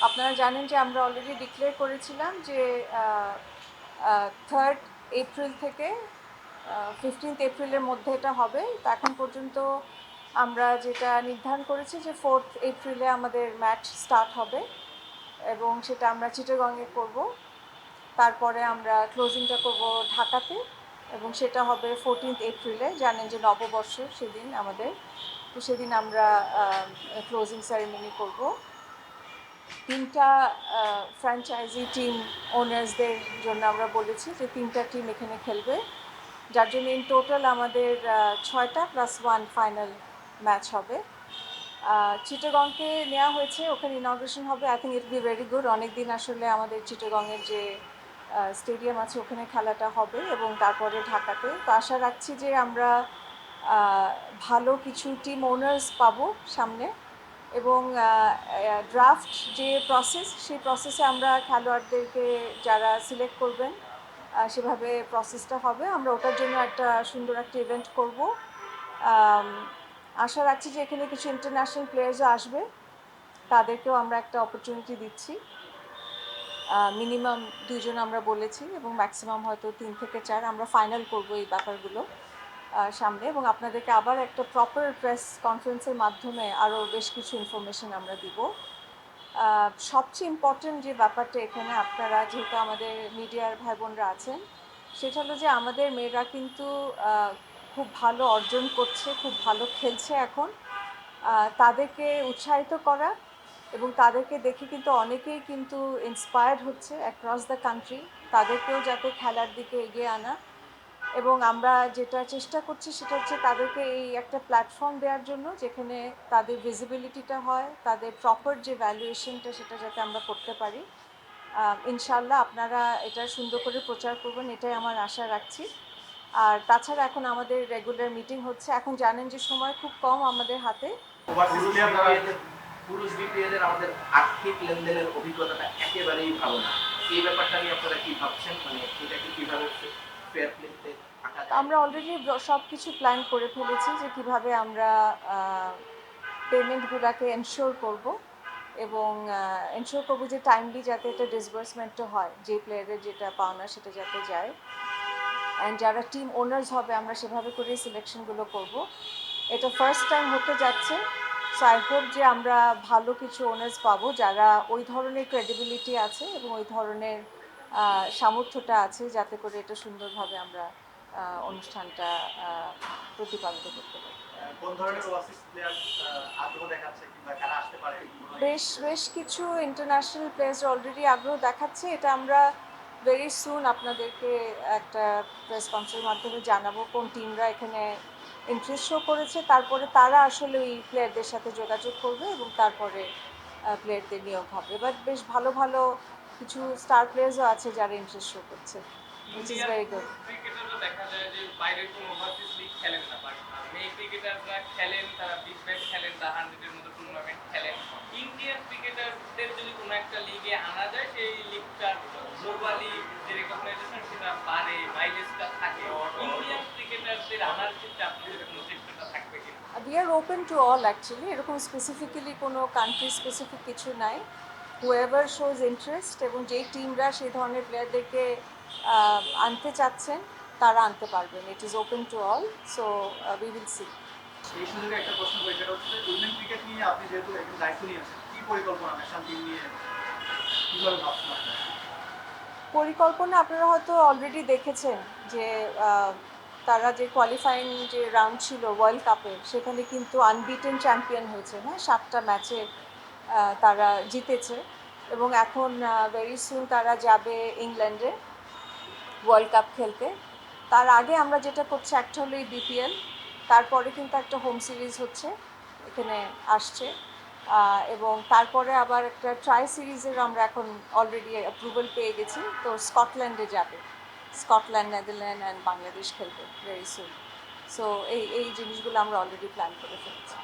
আপনারা জানেন যে আমরা অলরেডি ডিক্লেয়ার করেছিলাম যে 3rd এপ্রিল থেকে 15th এপ্রিলের মধ্যে এটা হবে। তো এখন পর্যন্ত আমরা যেটা নির্ধারণ করেছি যে 4th এপ্রিলে আমাদের ম্যাচ স্টার্ট হবে এবং সেটা আমরা চিটাগংয়ে করব। তারপরে আমরা ক্লোজিংটা করব ঢাকাতে এবং সেটা হবে 14th এপ্রিলে। জানেন যে নববর্ষ সেদিন আমাদের, তো সেদিন আমরা ক্লোজিং সেরেমনি করব। 3টা ফ্র্যাঞ্চাইজি টিম ওনার্সদের জন্য আমরা বলেছি যে 3টা টিম এখানে খেলবে, যার জন্য ইন টোটাল আমাদের 6টা প্লাস 1 ফাইনাল ম্যাচ হবে। চিটাগংকে নেওয়া হয়েছে, ওখানে ইনগ্রেশন হবে। I think it be very good. অনেকদিন আসলে আমাদের চিটাগংয়ের যে স্টেডিয়াম আছে ওখানে খেলাটা হবে এবং তারপরে ঢাকাতে। তো আশা রাখছি যে আমরা ভালো কিছু টিম ওনার্স পাবো সামনে এবং ড্রাফট যে প্রসেস, সেই প্রসেসে আমরা খেলোয়াড়দেরকে যারা সিলেক্ট করবেন সেভাবে প্রসেসটা হবে। আমরা ওটার জন্য একটা সুন্দর একটা ইভেন্ট করব। আশা রাখছি যে এখানে কিছু ইন্টারন্যাশনাল প্লেয়ার্সও আসবে, তাদেরকেও আমরা একটা অপরচুনিটি দিচ্ছি। মিনিমাম 2 জন আমরা বলেছি এবং ম্যাক্সিমাম হয়তো 3 থেকে 4। আমরা ফাইনাল করব এই ব্যাপারগুলো সামনে এবং আপনাদেরকে আবার একটা প্রপার প্রেস কনফারেন্সের মাধ্যমে আরও বেশ কিছু ইনফরমেশন আমরা দিব। সবচেয়ে ইম্পর্টেন্ট যে ব্যাপারটা এখানে, আপনারা যেহেতু আমাদের মিডিয়ার ভাই বোনরা আছেন, সেটা হলো যে আমাদের মেয়েরা কিন্তু খুব ভালো অর্জন করছে, খুব ভালো খেলছে এখন। তাদেরকে উৎসাহিত করা এবং তাদেরকে দেখে কিন্তু অনেকেই কিন্তু ইন্সপায়ার্ড হচ্ছে অ্যাক্রস দ্য কান্ট্রি, তাদেরকেও যাতে খেলার দিকে এগিয়ে আনা। এবং আমরা যেটা চেষ্টা করছি সেটা হচ্ছে তাদেরকে এই একটা প্ল্যাটফর্ম দেওয়ার জন্য যেখানে তাদের ভিজিবিলিটিটা হয়, তাদের প্রপার যে ভ্যালুয়েশনটা সেটা যাতে আমরা করতে পারি। ইনশাল্লাহ আপনারা এটা সুন্দর করে প্রচার করবেন, এটাই আমার আশা রাখছি। আর তাছাড়া এখন আমাদের রেগুলার মিটিং হচ্ছে। এখন জানেন যে সময় খুব কম আমাদের হাতে। পুরুষ বিপিএল এর আমাদের আর্থিক লেনদেনের অভিজ্ঞতাটা একেবারেই ভালো না। এই ব্যাপারটা নিয়ে আপনারা কি ভাবছেন, মানে এটাকে কিভাবে ফেয়ার প্লেতে থাকা যায়? আমরা অলরেডি সব কিছু প্ল্যান করে ফেলেছি যে কিভাবে আমরা পেমেন্টগুলোকে এনশিওর করব এবং এনশিওর করবো যে টাইমলি যাতে এটা ডিসবার্সমেন্টও হয়, যে প্লেয়ারের যেটা পাওনা সেটা যাতে যায়। অ্যান্ড যারা টিম ওনার্স হবে আমরা সেভাবে করেই সিলেকশনগুলো করব। এটা ফার্স্ট টাইম হতে যাচ্ছে। সো আই হোপ যে আমরা ভালো কিছু ওনার্স পাবো যারা ওই ধরনের ক্রেডিবিলিটি আছে এবং ওই ধরনের সামর্থ্যটা আছে যাতে করে এটা সুন্দরভাবে আমরা অনুষ্ঠানটা প্রতিপালিত করতে পারি। কোন ধরনের ওয়াসিস প্লেয়ার আগ্রহ দেখাচ্ছে কিংবা কারা আসতে পারে? বেশ কিছু ইন্টারন্যাশনাল প্লেয়ার্স অলরেডি আগ্রহ দেখাচ্ছে। এটা আমরা ভেরি সুন আপনাদেরকে একটা প্রেস কনফারেন্সের মাধ্যমে জানাবো কোন টিমরা এখানে ইন্টারেস্ট শো করেছে। তারপরে তারা আসলে ওই প্লেয়ারদের সাথে যোগাযোগ করবে এবং তারপরে প্লেয়ারদের নিয়োগ হবে। বাট বেশ ভালো ভালো কিছু স্টার প্লেয়ার্সও আছে যারা ইন্টারেস্ট শো করছে, which is very good. ক্রিকেটাররা দেখা যায় যে বাইরের কোনো ওভারসিজ লিগ খেলেন না, বাট মেয়ে ক্রিকেটাররা খেলেন, তারা বিগ ব্যাশ খেলেন, তারা 100-এর মতো টুর্নামেন্ট খেলেন। ইন্ডিয়ান ক্রিকেটারদের যদি কোনো একটা লিগে আনা যায়, সেই লিগটার গ্লোবালি যে রেকগনাইজেশন সেটা বাড়ে, মাইলেজটা থাকে। ইন্ডিয়ান ক্রিকেটারদের আনার ক্ষেত্রে আপনাদের কোনো চেষ্টাটা থাকবে কিনা? We are open to all actually. এরকম স্পেসিফিক্যালি কোনো কান্ট্রি স্পেসিফিক কিছু নাই। হুয়েভার শোজ ইন্টারেস্ট এবং যেই টিমরা সেই ধরনের প্লেয়ারদেরকে আনতে চাচ্ছেন তারা আনতে পারবেন। It is open to all, so we will see. এই সুযোগে একটা প্রশ্ন করি, সেটা হচ্ছে উইমেন ক্রিকেট নিয়ে আপনি যেহেতু একজন দায়িত্ব নিয়েছেন, কি পরিকল্পনা ন্যাশনাল টিম নিয়ে কিভাবে ভাবছেন আপনারা? পরিকল্পনা আপনারা হয়তো অলরেডি দেখেছেন যে তারা যে কোয়ালিফাইং যে রাউন্ড ছিল ওয়ার্ল্ড কাপের, সেখানে কিন্তু আনবিটেন চ্যাম্পিয়ন হয়েছে। হ্যাঁ, 7টা ম্যাচে তারা জিতেছে এবং এখন ভেরি সুন তারা যাবে ইংল্যান্ডে ওয়ার্ল্ড কাপ খেলতে। তার আগে আমরা যেটা করছি একটা হলো এই বিপিএল, তারপরে কিন্তু একটা হোম সিরিজ হচ্ছে এখানে আসছে এবং তারপরে আবার একটা ট্রাই সিরিজের আমরা এখন অলরেডি অ্যাপ্রুভাল পেয়ে গেছি। তো স্কটল্যান্ডে যাবে, স্কটল্যান্ড, নেদারল্যান্ড অ্যান্ড বাংলাদেশ খেলবে ভেরি সুন। সো এই জিনিসগুলো আমরা অলরেডি প্ল্যান করে ফেলেছি।